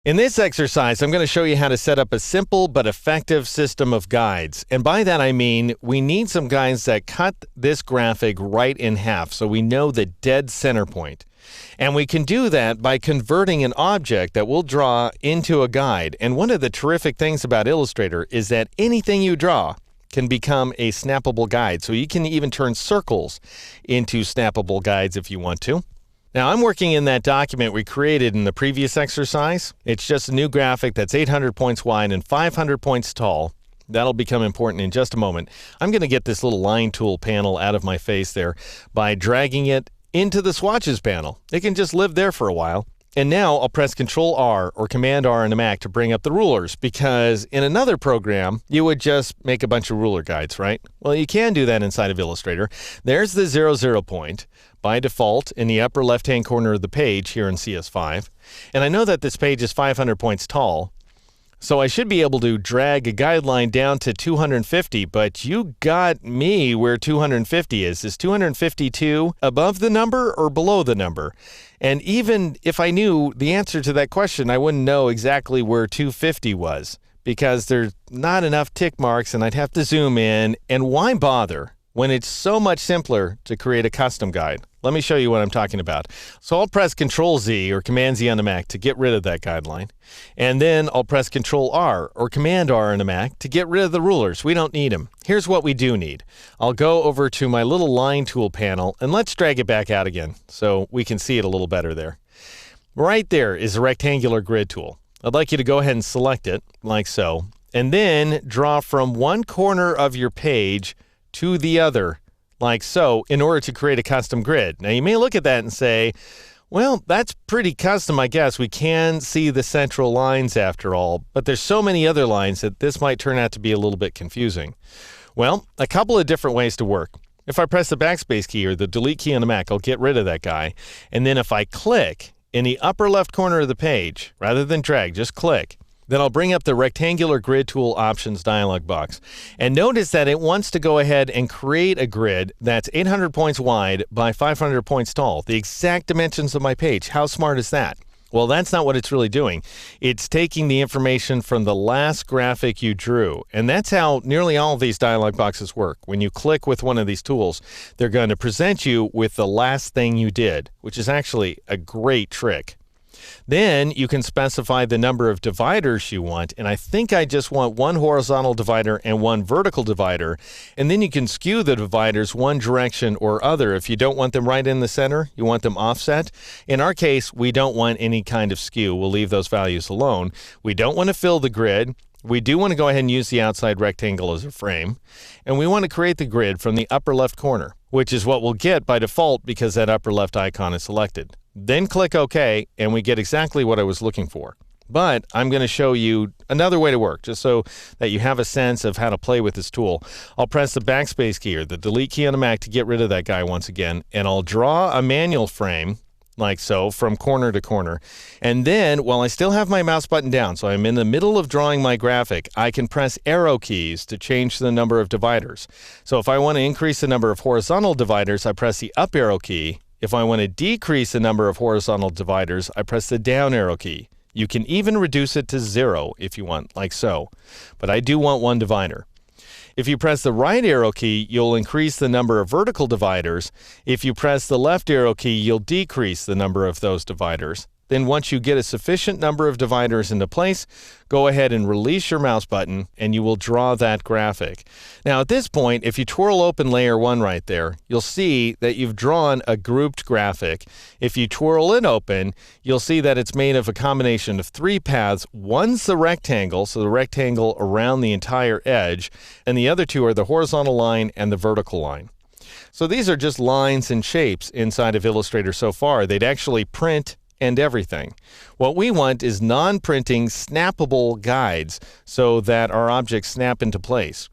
In this exercise, I'm going to show you how to set up a simple but effective system of guides. And by that I mean we need some guides that cut this graphic right in half so we know the dead center point. And we can do that by converting an object that we'll draw into a guide. And one of the terrific things about Illustrator is that anything you draw can become a snappable guide. So you can even turn circles into snappable guides if you want to. Now, I'm working in that document we created in the previous exercise. It's just a new graphic that's 800 points wide and 500 points tall. That'll become important in just a moment. I'm going to get this little line tool panel out of my face there by dragging it into the swatches panel. It can just live there for a while. And now I'll press Control R or Command R in a Mac to bring up the rulers, because in another program, you would just make a bunch of ruler guides, right? Well, you can do that inside of Illustrator. There's the 0, point by default in the upper left-hand corner of the page here in CS5. And I know that this page is 500 points tall, so I should be able to drag a guideline down to 250, but you got me where 250 is. Is 252 above the number or below the number? And even if I knew the answer to that question, I wouldn't know exactly where 250 was, because there's not enough tick marks and I'd have to zoom in. And why bother when it's so much simpler to create a custom guide? Let me show you what I'm talking about. So I'll press Control Z or Command Z on the Mac to get rid of that guideline. And then I'll press Control R or Command R on the Mac to get rid of the rulers. We don't need them. Here's what we do need. I'll go over to my little line tool panel and let's drag it back out again so we can see it a little better there. Right there is a rectangular grid tool. I'd like you to go ahead and select it like so, and then draw from one corner of your page to the other like so in order to create a custom grid. Now you may look at that and say, well, that's pretty custom, I guess. We can see the central lines after all, but there's so many other lines that this might turn out to be a little bit confusing. Well, a couple of different ways to work. If I press the backspace key or the delete key on the Mac, I'll get rid of that guy. And then if I click in the upper left corner of the page, rather than drag, just click, then I'll bring up the rectangular grid tool options dialog box. And notice that it wants to go ahead and create a grid that's 800 points wide by 500 points tall, the exact dimensions of my page. How smart is that? Well, that's not what it's really doing. It's taking the information from the last graphic you drew. And that's how nearly all of these dialog boxes work. When you click with one of these tools, they're going to present you with the last thing you did, which is actually a great trick. Then you can specify the number of dividers you want, and I think I just want one horizontal divider and one vertical divider, and then you can skew the dividers one direction or other. If you don't want them right in the center, you want them offset. In our case, we don't want any kind of skew. We'll leave those values alone. We don't want to fill the grid. We do want to go ahead and use the outside rectangle as a frame, and we want to create the grid from the upper left corner, which is what we'll get by default because that upper left icon is selected. Then click OK, and we get exactly what I was looking for. But I'm going to show you another way to work, just so that you have a sense of how to play with this tool. I'll press the backspace key or the delete key on the Mac to get rid of that guy once again, and I'll draw a manual frame like so from corner to corner. And then, while I still have my mouse button down, so I'm in the middle of drawing my graphic, I can press arrow keys to change the number of dividers. So if I want to increase the number of horizontal dividers, I press the up arrow key. If I want to decrease the number of horizontal dividers, I press the down arrow key. You can even reduce it to 0 if you want, like so. But I do want one divider. If you press the right arrow key, you'll increase the number of vertical dividers. If you press the left arrow key, you'll decrease the number of those dividers. Then once you get a sufficient number of dividers into place, go ahead and release your mouse button and you will draw that graphic. Now at this point, if you twirl open layer 1 right there, you'll see that you've drawn a grouped graphic. If you twirl it open, you'll see that it's made of a combination of 3 paths. One's the rectangle, so the rectangle around the entire edge, and the other 2 are the horizontal line and the vertical line. So these are just lines and shapes inside of Illustrator so far. They'd actually print and everything. What we want is non-printing snappable guides so that our objects snap into place.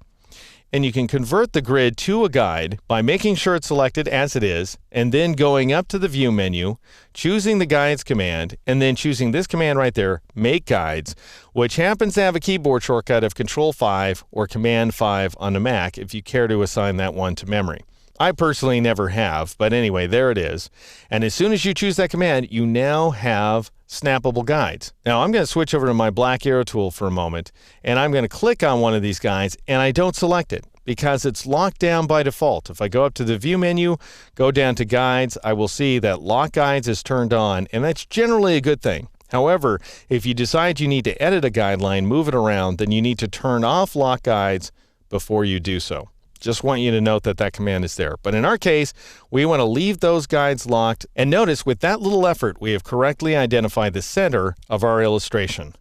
And you can convert the grid to a guide by making sure it's selected as it is, and then going up to the View menu, choosing the Guides command, and then choosing this command right there, Make Guides, which happens to have a keyboard shortcut of Control 5 or Command 5 on the Mac if you care to assign that one to memory. I personally never have, but anyway, there it is. And as soon as you choose that command, you now have snappable guides. Now I'm going to switch over to my black arrow tool for a moment, and I'm going to click on one of these guides, and I don't select it because it's locked down by default. If I go up to the view menu, go down to guides, I will see that lock guides is turned on, and that's generally a good thing. However, if you decide you need to edit a guideline, move it around, then you need to turn off lock guides before you do so. Just want you to note that that command is there. But in our case, we want to leave those guides locked. And notice with that little effort, we have correctly identified the center of our illustration.